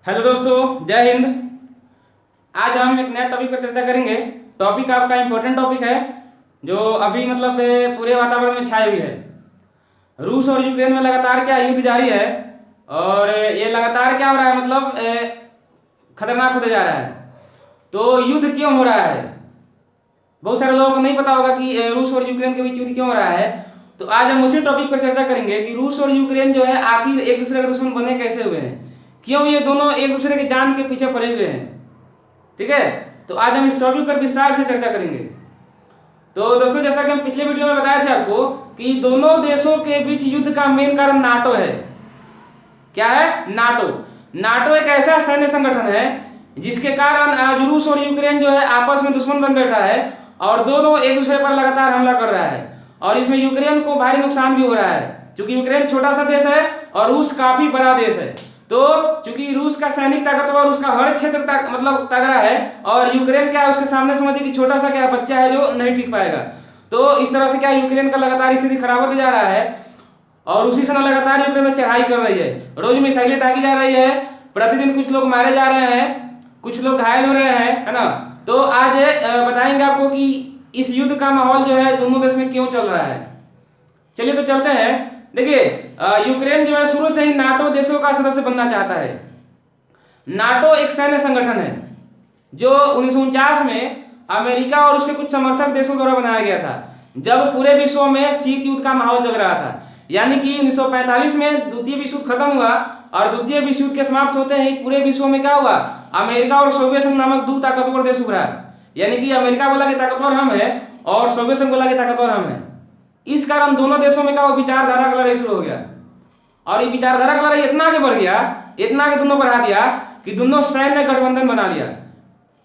Hello दोस्तों, जय हिंद। आज हम एक नया टॉपिक पर चर्चा करेंगे। टॉपिक आपका इम्पोर्टेंट टॉपिक है जो अभी मतलब पूरे वातावरण में छाई हुई है। रूस और यूक्रेन में लगातार क्या युद्ध जारी है और ये लगातार क्या हो रहा है मतलब खतरनाक होते जा रहा है। तो युद्ध क्यों हो रहा है? बहुत सारे लोगों को नहीं पता होगा कि रूस और यूक्रेन के बीच युद्ध क्यों हो रहा है। तो आज हम उसी टॉपिक पर चर्चा करेंगे कि रूस और यूक्रेन जो है आखिर एक दूसरे के दुश्मन बने कैसे हुए हैं, क्यों ये दोनों एक दूसरे की जान के पीछे पड़े हुए हैं। ठीक है, तो आज हम इस टॉपिक पर विस्तार से चर्चा करेंगे। तो दोस्तों, जैसा कि हम पिछले वीडियो में बताए थे आपको कि दोनों देशों के बीच युद्ध का मेन कारण नाटो है। क्या है? नाटो। नाटो एक ऐसा सैन्य संगठन है जिसके कारण आज रूस और यूक्रेन जो है आपस में दुश्मन बन बैठा है और दोनों एक दूसरे पर लगातार हमला कर रहा है। और इसमें यूक्रेन को भारी नुकसान भी हो रहा है क्योंकि यूक्रेन छोटा सा देश है और रूस काफी बड़ा देश है। तो चूंकि रूस का सैनिक ताकतवर, उसका हर क्षेत्र मतलब तगड़ा है, और यूक्रेन क्या है, उसके सामने समझिए कि छोटा सा क्या बच्चा है जो नहीं टिक पाएगा। तो इस तरह से क्या यूक्रेन का लगातार स्थिति खराब होते जा रहा है और उसी समय लगातार यूक्रेन में चढ़ाई कर रही है। रोज मिसाइलें दागी जा रही है, प्रतिदिन कुछ लोग मारे जा रहे हैं, कुछ लोग घायल हो रहे हैं, है ना। तो आज बताएंगे आपको कि इस युद्ध का माहौल जो है दोनों देश में क्यों चल रहा है। चलिए तो चलते हैं। देखिए, यूक्रेन जो है शुरू से ही नाटो देशों का सदस्य बनना चाहता है। नाटो एक सैन्य संगठन है जो 1949 में अमेरिका और उसके कुछ समर्थक देशों द्वारा बनाया गया था, जब पूरे विश्व में शीत युद्ध का माहौल जग रहा था। यानी कि 1945 में द्वितीय विश्व युद्ध खत्म हुआ और द्वितीय विश्व युद्ध के समाप्त होते ही पूरे विश्व में क्या हुआ, अमेरिका और सोवियत संघ नामक दो ताकतवर देश उभरा। यानी कि अमेरिका बोला कि ताकतवर हम है और सोवियत संघ बोला कि ताकतवर हम है। इस कारण दोनों देशों में क्या विचारधारा का लड़ाई शुरू हो गया और ये विचारधारा का लड़ाई इतना आगे बढ़ गया, इतना आगे दोनों बढ़ा दिया कि दोनों सैन्य गठबंधन बना लिया।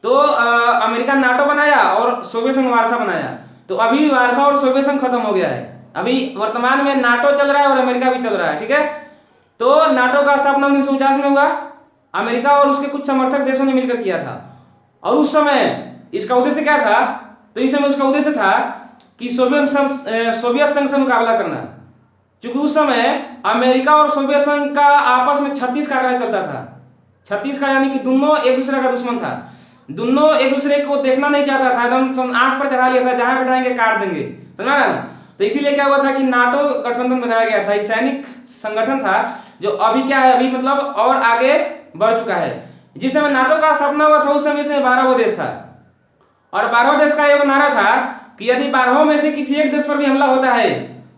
तो अमेरिका नाटो बनाया और सोवियत संघ वार्सा बनाया। तो अभी वार्सा और सोवियत संघ खत्म हो गया है, अभी वर्तमान में नाटो चल रहा है और अमेरिका भी चल रहा है। ठीक है, तो नाटो का स्थापना 1949 में हुआ, अमेरिका और उसके कुछ समर्थक देशों ने मिलकर किया था। और उस समय इसका उद्देश्य क्या था? तो इस समय उसका उद्देश्य था कि सोवियत संघ से मुकाबला करना। क्योंकि उस समय अमेरिका और सोवियत संघ का आपस में 36 का आंकड़ा चलता था। 36 का यानी कि दोनों एक दूसरे का दुश्मन था, दोनों एक दूसरे को देखना नहीं चाहता था, एकदम आंख पर चढ़ा लिया था, जहां बैठाएंगे काट देंगे, समझ रहा ना। तो इसीलिए क्या हुआ था कि नाटो गठबंधन बनाया गया था। एक सैनिक संगठन था जो अभी क्या है, अभी मतलब और आगे बढ़ चुका है। जिस समय नाटो का स्थापना हुआ था उस समय से 12 देश था और 12 देश का एक नारा था कि यदि 12 में से किसी एक देश पर भी हमला होता है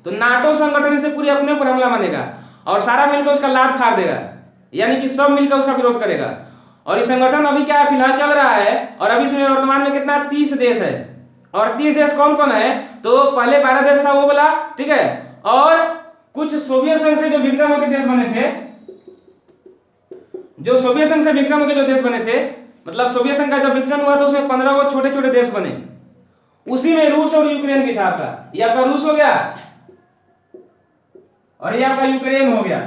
तो नाटो संगठन से पूरे अपने ऊपर हमला मानेगा और सारा मिलकर उसका लात फाड़ देगा। यानी कि सब मिलकर उसका विरोध करेगा। और ये संगठन अभी क्या फिलहाल चल रहा है और अभी इसमें वर्तमान में कितना 30 देश है। और 30 देश कौन कौन है? तो पहले 12 देश था वो बोला, ठीक है, और कुछ सोवियत संघ से जो विक्रम के देश बने थे, जो सोवियत संघ से विक्रम के जो देश बने थे, मतलब सोवियत संघ का जब विक्रम हुआ तो उसमें 15 वो छोटे छोटे देश बने। उसी में रूस और यूक्रेन भी था। आपका ये आपका रूस हो गया और ये आपका यूक्रेन हो गया।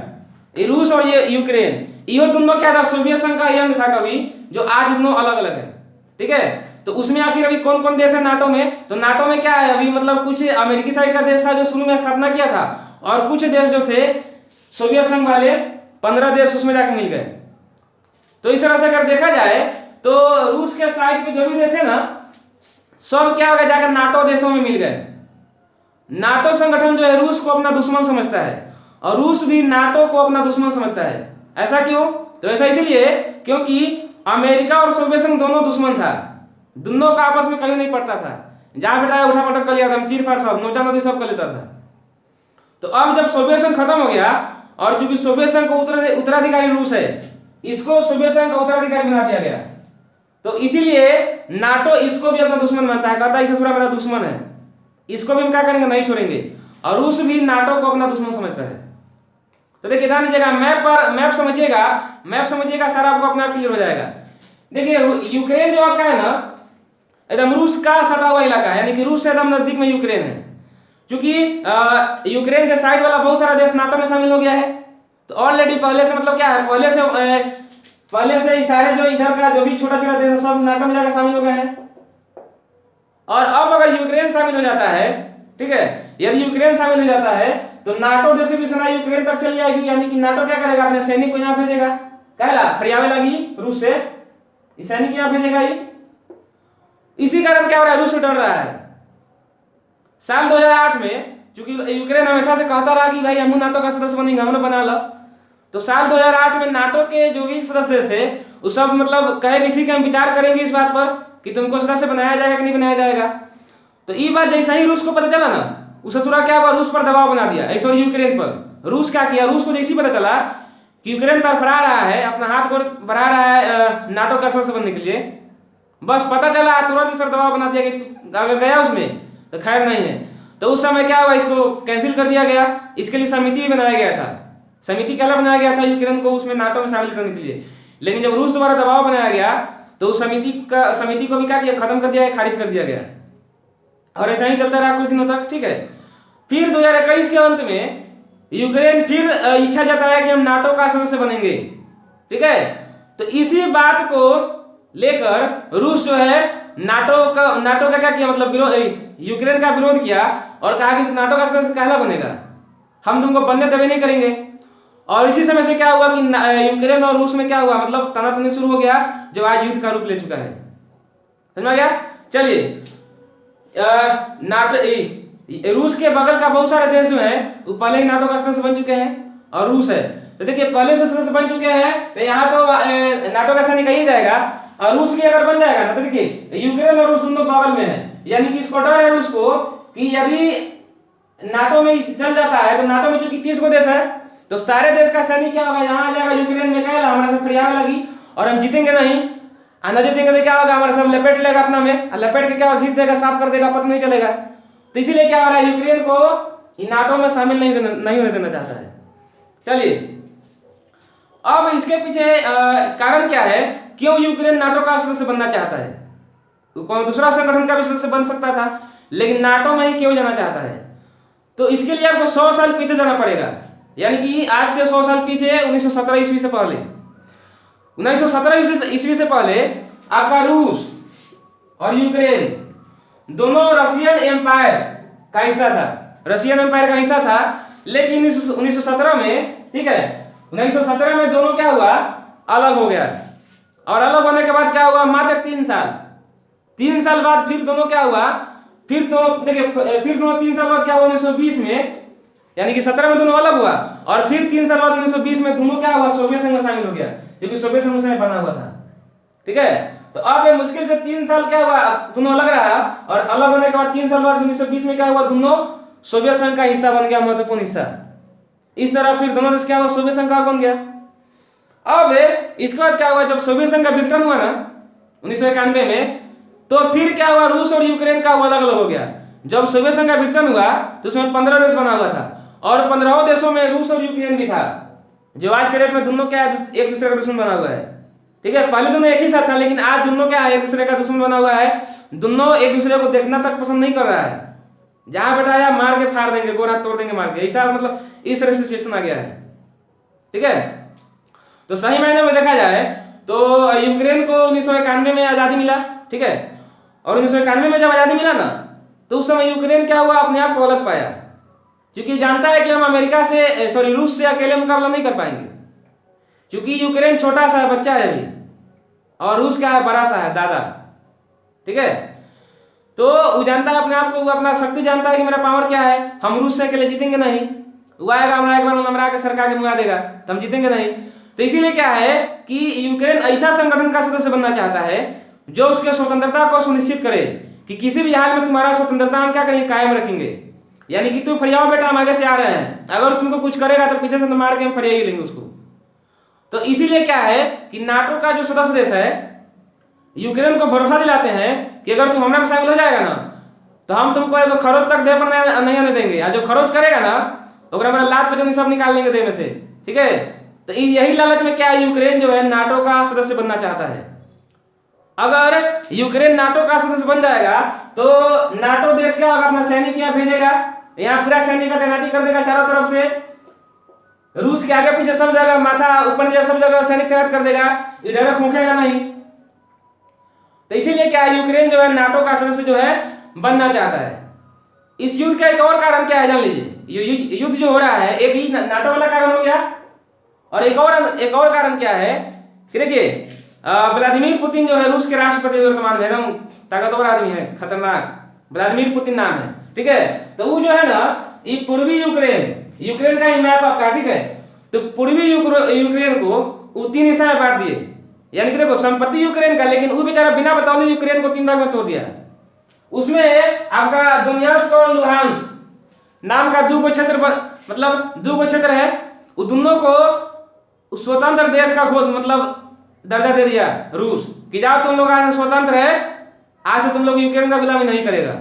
ये रूस और ये यूक्रेन, ये दोनों क्या था, सोवियत संघ का अंग था कभी, जो आज दोनों अलग अलग है। ठीक है, तो उसमें आखिर अभी कौन कौन देश है नाटो में? तो नाटो में क्या है, अभी मतलब कुछ अमेरिकी साइड का देश था जो शुरू में स्थापना किया था और कुछ देश जो थे सोवियत संघ वाले 15 देश उसमें जाकर मिल गए। तो इस तरह से अगर देखा जाए तो रूस के साइड के जो भी देश है ना, सब क्या हो गया, जाकर नाटो देशों में मिल गए। नाटो संगठन जो है रूस को अपना दुश्मन समझता है और रूस भी नाटो को अपना दुश्मन समझता है। ऐसा क्यों? तो ऐसा इसीलिए क्योंकि अमेरिका और सोवियत संघ दोनों दुश्मन था, दोनों का आपस में कहीं नहीं पड़ता था, जहां बैठाया उठा पटक कर लिया था, चीर फाड़ सब नोचा नोची सब कर लेता था। तो अब जब सोवियत संघ खत्म हो गया और चूंकि सोवियत संघ को उत्तराधिकारी रूस है, इसको सोवियत संघ का उत्तराधिकारी बना दिया गया। तो इसीलिए नाटो इसको भी अपना दुश्मन मानता है, कहता है इसे थोड़ा मेरा दुश्मन है, इसको भी हम क्या करेंगे, नहीं छोड़ेंगे। और रूस भी नाटो को अपना दुश्मन समझता है। तो देखिए ध्यान दीजिएगा, मैप समझिएगा, सारा आपको अपने आप क्लियर हो जाएगा। देखिए यूक्रेन जो आपका है ना, एकदम रूस का सटा हुआ इलाका है, यानी कि रूस से एकदम नजदीक में यूक्रेन है। क्योंकि यूक्रेन के साइड वाला बहुत सारा देश नाटो में शामिल हो गया है। तो ऑलरेडी पहले से मतलब क्या है, पहले से सारे जो इधर का जो भी छोटा छोटा देश है सब नाटो में जाकर शामिल हो गए हैं। और अब अगर यूक्रेन शामिल हो जाता है, ठीक है, यदि यूक्रेन शामिल हो जाता है तो नाटो जैसे भी सेना यूक्रेन तक चली जाएगी। यानी कि नाटो क्या करेगा, अपने सैनिक को यहाँ भेजेगा कहला फरियावे लगी रूस से, सैनिक यहाँ भेजेगा ही। इसी कारण क्या हो रहा है, रूस डर रहा है। साल 2008 में चूंकि यूक्रेन हमेशा से कहता रहा कि भाई हम नाटो का सदस्य बनेंगे, हमने बना लो, तो साल 2008 में नाटो के जो भी सदस्य थे वो सब मतलब कहे कि ठीक है हम विचार करेंगे इस बात पर कि तुमको सदस्य बनाया जाएगा कि नहीं बनाया जाएगा। तो ये बात जैसे ही रूस को पता चला ना, उस ससुरा क्या हुआ, रूस पर दबाव बना दिया, सॉरी यूक्रेन पर। रूस क्या किया, रूस को जैसे ही पता चला कि यूक्रेन तरफड़ा रहा है, अपना हाथ गोड़ बढ़ा रहा है नाटो का सदस्य बनने के लिए, बस पता चला तुरंत इस पर दबाव बना दिया कि अगर गया उसमें तो खैर नहीं है। तो उस समय क्या हुआ, इसको कैंसिल कर दिया गया। इसके लिए समिति भी बनाया गया था। समिति क्या बनाया गया था, यूक्रेन को उसमें नाटो में शामिल करने के लिए। लेकिन जब रूस द्वारा दबाव बनाया गया तो उस समिति को भी क्या किया, खत्म कर दिया, खारिज कर दिया गया। और ऐसा ही चलता रहा कुछ दिनों तक, ठीक है। फिर 2021 के अंत में यूक्रेन फिर इच्छा जताया कि हम नाटो का सदस्य बनेंगे, ठीक है। तो इसी बात को लेकर रूस जो है नाटो का क्या किया, मतलब विरोध, यूक्रेन का विरोध किया और कहा कि नाटो का सदस्य कहला बनेगा, हम तुमको बनने देवे नहीं करेंगे। और इसी समय से क्या हुआ कि यूक्रेन और रूस में क्या हुआ, मतलब तनातनी शुरू हो गया, जो आज युद्ध का रूप ले चुका है। समझ में गया। चलिए, नाटो रूस के बगल का बहुत सारे देश जो है वो पहले ही नाटो का सदस्य बन चुके हैं, और रूस है तो देखिए पहले से सदस्य बन चुके हैं, तो यहाँ तो नाटो का सैनिक ही जाएगा। और रूस भी अगर बन जाएगा ना तो देखिए यूक्रेन और रूस दोनों बगल में है, यानी कि इसको डर है रूस को कि यदि नाटो में चल जाता है तो नाटो में चूंकि 30 को देश है तो सारे देश का सैनिक क्या होगा, यहाँ आ जाएगा यूक्रेन में, कहेगा हमारे सब फरियाद लगी और हम जीतेंगे नहीं। न जीतेंगे तो क्या होगा, हमारा सब लपेट लेगा अपना में, लपेट के क्या होगा, खींच देगा, साफ कर देगा, पता नहीं चलेगा। तो इसीलिए क्या हो रहा है, यूक्रेन को नाटो में शामिल नहीं होने देना चाहता है। चलिए, अब इसके पीछे कारण क्या है, क्यों यूक्रेन नाटो का सदस्य बनना चाहता है। कोई दूसरा संगठन का भी सदस्य बन सकता था, लेकिन नाटो में ही क्यों जाना चाहता है। तो इसके लिए आपको 100 साल पीछे जाना पड़ेगा, यानी कि आज से 100 साल पीछे 1917 ईस्वी से पहले। 1917 ईस्वी से पहले आपका रूस और यूक्रेन दोनों रशियन एम्पायर का हिस्सा था, रशियन एम्पायर का हिस्सा था। लेकिन 1917 में, ठीक है, 1917 में दोनों क्या हुआ, अलग हो गया। और अलग होने के बाद क्या हुआ, मात्र 3 साल बाद फिर दोनों क्या हुआ, फिर दोनों 3 साल बाद क्या हुआ, 1920 में, यानी कि 17 में दोनों अलग हुआ, और फिर 3 साल बाद 1920 में दोनों क्या हुआ, सोवियत संघ में शामिल हो गया, क्योंकि सोवियत संघ में बना हुआ था, ठीक है। तो अब मुश्किल से 3 साल क्या हुआ, दोनों अलग रहा, और अलग होने के बाद 3 साल बाद 1920 में क्या हुआ, दोनों सोवियत संघ का हिस्सा बन गया, महत्वपूर्ण हिस्सा। इस तरह फिर दोनों देश क्या हुआ, सोवियत संघ का बन गया। अब इसके बाद क्या हुआ, जब सोवियत संघ का विघटन हुआ ना 1991 में, तो फिर क्या हुआ, रूस और यूक्रेन का अलग अलग हो गया। जब सोवियत संघ का विघटन हुआ तो उसमें 15 देश बना हुआ था, और 15 देशों में रूस और यूक्रेन भी था, जो आज के डेट में दोनों क्या एक दूसरे का दुश्मन बना हुआ है, ठीक है। पहले दोनों एक ही साथ था, लेकिन आज दोनों क्या एक दूसरे का दुश्मन बना हुआ है, दोनों एक दूसरे को देखना तक पसंद नहीं कर रहा है। जहां बैठाया मार के फाड़ देंगे, गोरा तोड़ देंगे मार के, ऐसा मतलब इस तरह सिचुएशन आ गया है, ठीक है। तो सही मायने में देखा जाए तो यूक्रेन को 1991 में आजादी मिला, ठीक है। और 1991 में जब आजादी मिला ना, तो उस समय यूक्रेन क्या हुआ, अपने आप को अलग पाया, क्योंकि जानता है कि हम अमेरिका से रूस से अकेले मुकाबला नहीं कर पाएंगे, क्योंकि यूक्रेन छोटा सा बच्चा है अभी, और रूस क्या है, बड़ा सा है दादा, ठीक है। तो वो जानता है अपने आप को, वो अपना शक्ति जानता है कि मेरा पावर क्या है, हम रूस से अकेले जीतेंगे नहीं, वो आएगा हमारा एक बार हमरा के सरकार के मुआ देगा तो हम जीतेंगे नहीं। तो इसीलिए क्या है कि यूक्रेन ऐसा संगठन का सदस्य बनना चाहता है जो उसके स्वतंत्रता को सुनिश्चित करे, कि किसी भी हाल में तुम्हारा स्वतंत्रता हम क्या करेंगे, कायम रखेंगे। यानी कि तुम फरियाओ बेटा, हम आगे से आ रहे हैं, अगर तुमको कुछ करेगा तो पीछे से तो मार के हम फरिया ही लेंगे उसको। तो इसीलिए क्या है कि नाटो का जो सदस्य देश है यूक्रेन को भरोसा दिलाते हैं कि अगर तुम हमारे में शामिल हो जाएगा ना, तो हम तुमको एक खरोच तक दे पर नहीं आने देंगे, और जो खरोच करेगा ना तो हमारा लात पे सब निकाल लेंगे दे में से, ठीक है। तो यही लालच में क्या यूक्रेन जो है नाटो का सदस्य बनना चाहता है। अगर यूक्रेन नाटो का सदस्य बन जाएगा तो नाटो देश क्या होगा, अपना सैनिक यहाँ भेजेगा, यहाँ पूरा सैनिक का तैनाती कर देगा चारों तरफ से, रूस के आगे पीछे सब जगह, माथा ऊपर नीचे सब जगह सैनिक तैनात कर देगा, इधर खोखेगा नहीं। तो इसीलिए क्या यूक्रेन जो है नाटो का सदस्य जो है बनना चाहता है। इस युद्ध का एक और कारण क्या है जान लीजिए, युद्ध जो हो रहा है एक ही नाटो वाला कारण हो गया, और एक और कारण क्या है कि देखिए व्लादिमीर पुतिन जो है रूस के राष्ट्रपति वर्तमान में एकदम ताकतवर आदमी है, खतरनाक, व्लादिमीर पुतिन नाम है, ठीक है। तो वो जो है ना ये पूर्वी यूक्रेन का ही मैप आपका, ठीक है। तो पूर्वी यूक्रेन को वो 3 हिस्सा में बांट दिए, यानी कि देखो संपत्ति यूक्रेन का, लेकिन वो बेचारा बिना बतौले यूक्रेन को 3 भाग में तोड़ दिया। उसमें आपका दोनियास्क और लुहांस्क नाम का 2 क्षेत्र, मतलब 2 क्षेत्र है, वो दोनों को स्वतंत्र देश का मतलब दर्जा दे दिया रूस कि जाओ तुम लोग आज स्वतंत्र है, आज से तुम लोग यूक्रेन का गुलामी नहीं करेगा,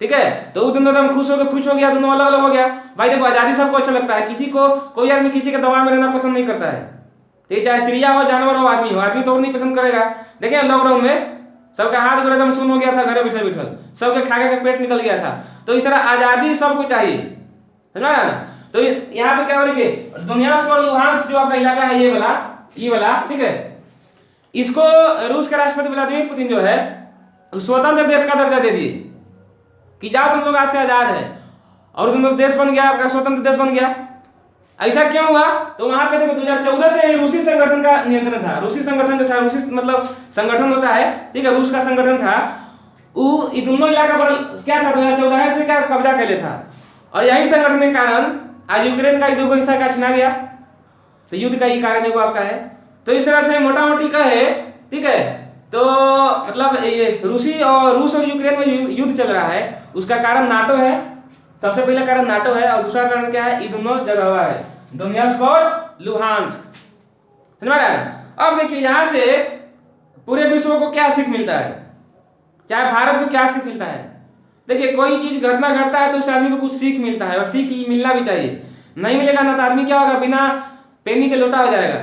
ठीक है। तो वो दोनों एकदम खुश हो गया, दोनों अलग अलग हो गया। भाई देखो आजादी सबको अच्छा लगता है, किसी को कोई आदमी किसी के दबाव में रहना पसंद नहीं करता है, ठीक, चाहे चिड़िया हो, जानवर हो, आदमी तो नहीं पसंद करेगा। देखिए लॉकडाउन में सबका हाथ गोड़ एकदम सुन हो गया था, घरे बैठल सबके खा के पेट निकल गया था। तो इस तरह आजादी सबको चाहिए, समझ रहा ना। तो यहाँ पे क्या हो रही है, दोनियास्क और लुहांस्क जो आपका इलाका है ये वाला, ठीक है, इसको रूस के राष्ट्रपति व्लादिमीर पुतिन जो है स्वतंत्र देश का दर्जा दे दिए कि जाओ तुम लोग आज से आजाद है, और तुम लोग देश बन गया, आपका स्वतंत्र देश बन गया। ऐसा क्यों हुआ, तो वहां पे देखो 2014 से रूसी संगठन का नियंत्रण था। रूसी संगठन जो था, रूसी मतलब संगठन होता है, ठीक है, रूस का संगठन था, वो ये दोनों इलाका पर क्या था 2014 से क्या कब्जा कर लिया था। और यही संगठन के कारण आज यूक्रेन का 2 हिस्सा का छिना गया। तो युद्ध का ही कारण है वो आपका है। तो इस तरह से मोटा मोटी का है, ठीक है। तो मतलब ये रूस और यूक्रेन में युद्ध चल रहा है, उसका कारण नाटो है, सबसे पहला कारण नाटो है, और दूसरा कारण क्या है, ये दोनों जगह हुआ है, दोनियास्क और लुहांस्क, समझ रहा है। अब देखिए यहाँ से पूरे विश्व को क्या सीख मिलता है, चाहे भारत को क्या सीख मिलता है। देखिए कोई चीज घटना घटता है तो उस आदमी को कुछ सीख मिलता है, और सीख मिलना भी चाहिए। नहीं मिलेगा ना तो आदमी क्या होगा, बिना पेनी के लोटा हो जाएगा,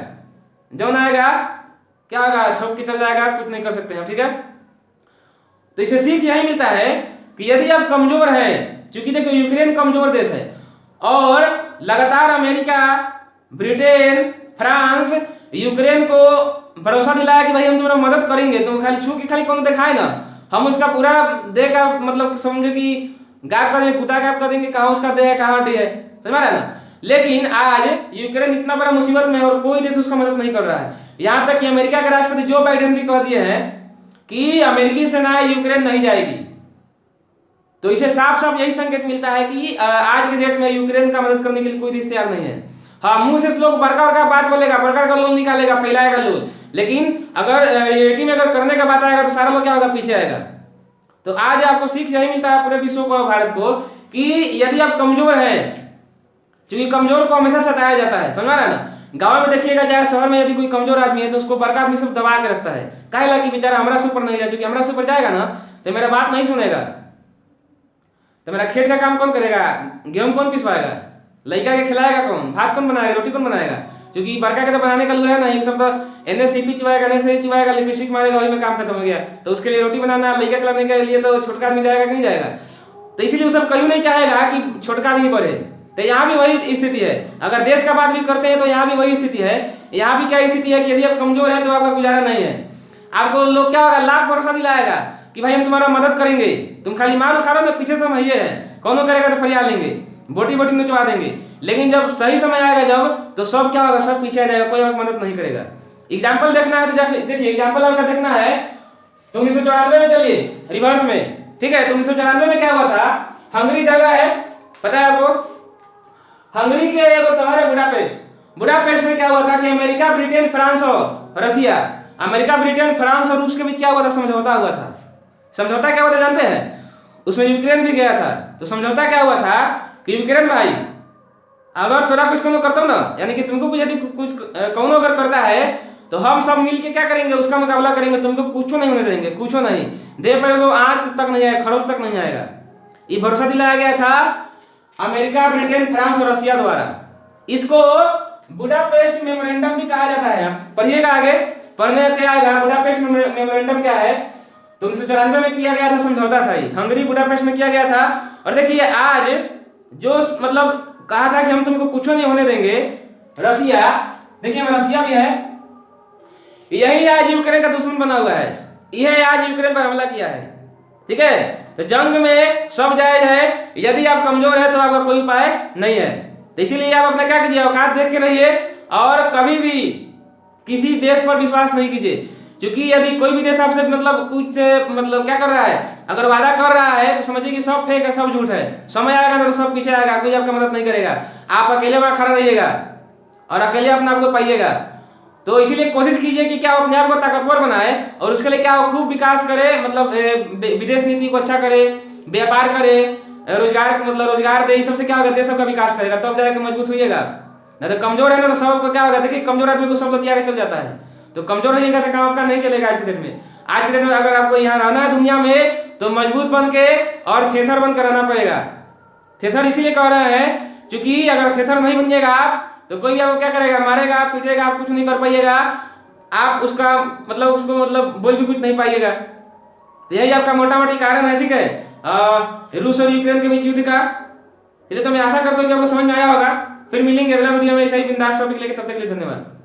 जो ना आएगा क्या होगा, ठोक के चल जाएगा, कुछ नहीं कर सकते हैं, ठीक है। तो इसे सीख यही मिलता है कि यदि आप कमजोर हैं, चूंकि देखो यूक्रेन कमजोर देश है, और लगातार अमेरिका, ब्रिटेन, फ्रांस यूक्रेन को भरोसा दिलाया कि भाई हम तुम्हारा मदद करेंगे, तुम खाली छू के खाली कौन दिखाए ना, हम उसका पूरा दे का मतलब समझो कि गायब कर देंगे, कुत्ता गायब कर देंगे, कहाँ उसका दे है कहाँ हड्डी है, समझ रहा है ना। लेकिन आज यूक्रेन इतना बड़ा मुसीबत में है और कोई देश उसका मदद नहीं कर रहा है। यहाँ तक कि अमेरिका के राष्ट्रपति जो बाइडेन भी कह दिए हैं कि अमेरिकी सेना यूक्रेन नहीं जाएगी। तो इसे साफ साफ यही संकेत मिलता है कि आज के डेट में यूक्रेन का मदद करने के लिए कोई देश तैयार नहीं है। हाँ, मुंह से लोग बड़का बात बोलेगा, बड़का लोल निकालेगा, फैलाएगा लोल, लेकिन अगर रियलिटी में अगर करने का बात आएगा तो सारा लोग क्या होगा, पीछे आएगा। तो आज आपको सीख यही मिलता है पूरे विश्व को, भारत को, कि यदि आप कमजोर हैं, क्योंकि कमजोर को हमेशा सताया जाता है, समझ रहा है ना। गांव में देखिएगा चाहे शहर में, यदि कोई कमजोर आदमी है तो उसको बड़का आदमी सब दबा के रखता है, काहे ला कि बेचारा हमारा सुपर नहीं है, क्योंकि हमारा सुपर जाएगा ना तो मेरा बात नहीं सुनेगा, तो मेरा खेत का काम कौन करेगा, गेहूं कौन पिसवाएगा, लड़का के खिलाएगा कौन, भात कौन बनाएगा, रोटी कौन बनाएगा, क्योंकि बड़का के तो बनाने का लूर है ना, सब तो एनएससीपी चुवाएगा, लिपस्टिक मारेगा, वही में काम खत्म हो गया। तो उसके लिए रोटी बनाना, लड़का खिलाने के लिए तो छोटका आदमी जाएगा कि नहीं जाएगा। तो इसीलिए वो सब कहीं नहीं चाहेगा कि छोटका आदमी बढ़े। तो यहाँ भी वही स्थिति है, अगर देश का बात भी करते हैं तो यहाँ भी वही स्थिति है। यहाँ भी क्या स्थिति है कि यदि आप कमजोर है तो आपका गुजारा नहीं है। आपको लोग क्या होगा, लाख भरोसा दिलाएगा कि भाई हम तुम्हारा मदद करेंगे, तुम खाली मारो खारो में पीछे से हम ये है, कौन करेगा तो फरिया लेंगे, बोटी नचवा देंगे। लेकिन जब सही समय आएगा जब, तो सब क्या होगा, सब पीछे आ जाएगा, कोई आपकी मदद नहीं करेगा। एग्जाम्पल देखना है तो देखिए, एग्जाम्पल आपका देखना है तो 1994 में चलिए रिवर्स में, ठीक है। तो 1994 में क्या हुआ था, हंगरी जगह है, पता है आपको, हंगरी के एक शहर है बुडापेस्ट में क्या हुआ था कि अमेरिका, ब्रिटेन, फ्रांस और रसिया, अमेरिका, ब्रिटेन, फ्रांस और रूस के बीच क्या हुआ था, समझौता हुआ था। समझौता क्या हुआ था जानते हैं, उसमें यूक्रेन भी गया था। तो समझौता क्या हुआ था कि यूक्रेन भाई, अगर तोरा कुछ कोनो करता ना, यानी कि तुमको कुछ यदि कुछ कौनो अगर करता है तो हम सब मिलके क्या करेंगे, उसका मुकाबला करेंगे, तुमको कुछ नहीं होने देंगे, कुछ नहीं दे पर वो आंच तक नहीं आएगा, खरोच तक नहीं आएगा। ये भरोसा दिलाया गया था अमेरिका, ब्रिटेन, फ्रांस और रसिया द्वारा। इसको बुडापेस्ट मेमोरेंडम भी कहा जाता है। पढ़िएगा आगे, पढ़ने पे आएगा बुडापेस्ट मेमोरेंडम क्या है। तो 1994 में किया गया था, समझौता था ये, हंगरी बुडापेस्ट में किया गया था। और देखिए आज जो मतलब कहा था कि हम तुमको कुछ नहीं होने देंगे, रसिया, देखिए रसिया भी है, यही आज यूक्रेन का दुश्मन बना हुआ है, यह आज यूक्रेन पर हमला किया है, ठीक है। तो जंग में सब जायज है, यदि आप कमजोर है तो आपका कोई उपाय नहीं है। तो इसीलिए आप अपना क्या कीजिए, औकात देख के रहिए और कभी भी किसी देश पर विश्वास नहीं कीजिए, क्योंकि यदि कोई भी देश आपसे मतलब कुछ मतलब क्या कर रहा है, अगर वादा कर रहा है तो समझिए कि सब फेक है, सब झूठ है। समय आएगा ना तो सब पीछे आएगा, कोई आपका मदद नहीं करेगा, आप अकेले वहां खड़ा रहिएगा और अकेले अपने आप को पाइएगा। तो इसीलिए कोशिश कीजिए कि क्या अपने आप को ताकतवर बनाए और उसके लिए क्या खूब विकास करे, मतलब विदेश नीति को अच्छा करे, व्यापार करे, रोजगार मतलब रोजगार दे, सबसे क्या होगा, देश का विकास करेगा, तब जाकर मजबूत होइएगा। ना तो कमजोर है ना तो सबको क्या होगा, देखिए कमजोर आदमी को सब लतिया के चल जाता है, तो कमजोर रहिएगा तो काम आपका नहीं चलेगा। आज के दिन में, आज के दिन में अगर आपको यहाँ रहना है दुनिया में तो मजबूत बन के और थेथर बनकर रहना पड़ेगा। थेथर इसीलिए कह रहे हैं क्योंकि अगर थेथर नहीं बनिएगा आप तो कोई भी आपको क्या करेगा, मारेगा, पीटेगा, आप कुछ नहीं कर पाइएगा, आप उसका मतलब उसको मतलब बोल भी कुछ नहीं पाइएगा। तो यही आपका मोटा मोटी कारण है, ठीक है, रूस और यूक्रेन के बीच युद्ध का। इसलिए तो मैं आशा करता हूँ कि आपको समझ में आया होगा। फिर मिलेंगे अगला वीडियो में सही बिंदास टॉपिक लेके, तब तक के लिए धन्यवाद।